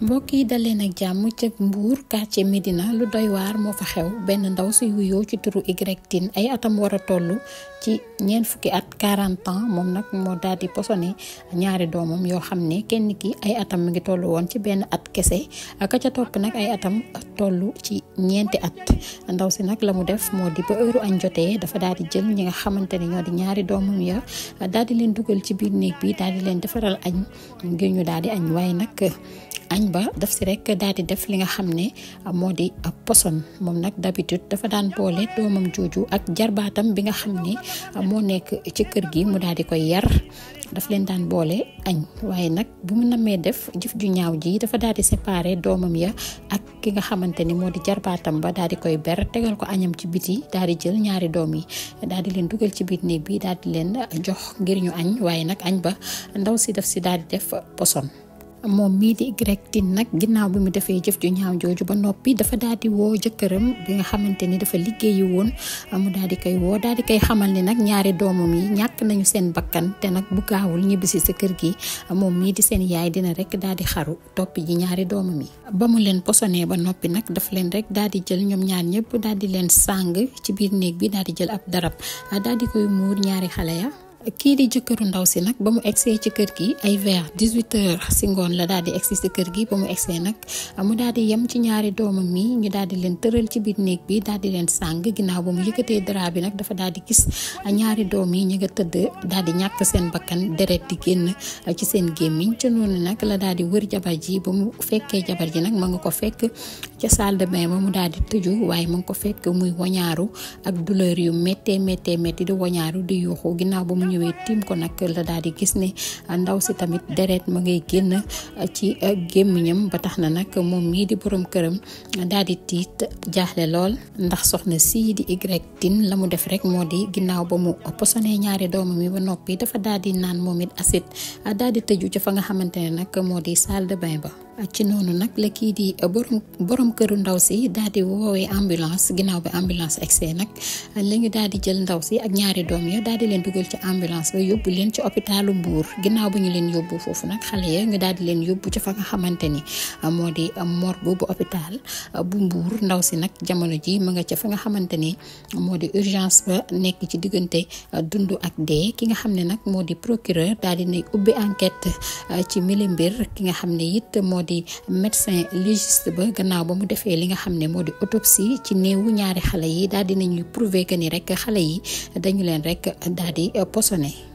mbokk yi daleen ak jàmm ca Mbour quartier Médina lu doy waar moo fa xew benn ndaw si wuyoo ci turu Y Tine ay atam war a toll ci 40 at 40 ans moom nag moo daal di posone ñaari doomam yoo xam ne kenn ki ay atam mi ngi toll woon ci benn at kese ka ca topp nag ay atam toll ci 4 at ndaw si nag la mu def moo di ba heure añ jotee dafa daal di jël ñi nga xamante ne ñoo di ñaari doomam ya daal di leen dugal ci biir néeg bi daal di leen defaral añ ngir ñu daal di añ waaye nag añ ba daf si rek daal di def li nga xam ne moo di poson moom nag d'habitude dafa daan boole doomam jooju ak jarbaatam bi nga xam ne moo nekk ci kër gi mu daal di koy yar daf leen daan boole añ waaye nag bu mu namee def jëf ju ñaaw ji dafa daal di séparer doomam ya ak ki nga xamante ni moo di jarbaatam ba daal di koy ber tegal ko añam ci biti daal di jël ñaari doom yi daal di leen dugal ci biir néeg bi daal di leen jox ngir ñu añ waaye nag añ ba ndaw si daf si daal di def poson moom mii di Y Tine nag ginnaaw bi mu defee jëf ju ñaaw jooju ba noppi dafa daal di woo jëkkëram bi nga xamante ni dafa liggéeyi woon mu daal di koy woo daal di koy xamal ni nag ñaari doomam yi ñàkk nañu seen bakkan te nag bu gaawul ñibbisi sa kër gi moom mii di seen yaay dina rek daal di xaru topp ji ñaari doomam yi ba mu leen posonee ba noppi nag daf leen rek daal di jël ñoom ñaar ñëpp daal di leen sàng ci biir néeg bi daal di jël ab darab daal di koy muur ñaari xale ya kii di jëkkëru ndaw si nag ba mu egsee ci kër gi ay vers 18h si ngoon la daal di egsi si kër gi ba mu egsee nag mu daal di yem ci ñaari doomam mi ñu daal di leen tëral ci biir néeg bi daal di leen sàng ginnaaw ba mu yëkkatee drap bi nag dafa daal di gis ñaari doom yi ñu nga tëdd daal di ñàkk seen bakkan deret di génn ci seen gémmiñ ca noonu nag la daal di wër jabar ji ba mu fekkee jabar ji nag ma nga ko fekk ca salle de bain ba mu daal di tëju waaye ma nga ko fekk muy wañaaru ak douleur yu méttee di wañaaru di yuuxu ginnaaw ba mu ñëwee tiim ko nag la daal di gis ne ndaw si tamit deret ma ngay génn ci gémmiñam ba tax na nag moom mii di borom këram daal di tiit jaaxle lool ndax soxna sii di Y Tine la mu def rek moo di ginnaaw ba mu posonee ñaari doomam yi ba noppi dafa daal di naan moom it acide daal di tëju ca fa nga xamante ne nag moo di salle de bain ba ci noonu nag la kii di borom këru ndaw si daal di woowee ambulance ginnaaw bi ambulance egsee nag la ñu daal di jël ndaw si ak ñaari doom ya daal di leen dugal ci ambulance ba yóbbu leen ci hôpitalu Mbour ginnaaw ba ñu leen yóbbu foofu nag xale ya ñu daal di leen yóbbu ci fa nga xamante ni moo di morgue bu hôpital bu Mbour ndaw si nag jamono ji ma nga ca fa nga xamante ni moo di urgence ba nekk ci diggante dund ak dee ki nga xam ne nag moo di procureur daal di ne ubbi enquête ci mili mbir ki nga xam ne it moo di médecin légiste ba gannaaw ba mu defee li nga xam ne moo di autopsie ci néewu ñaari xale yi daal di nañuy prouver que ni rek xale yi dañu leen rek daal di posone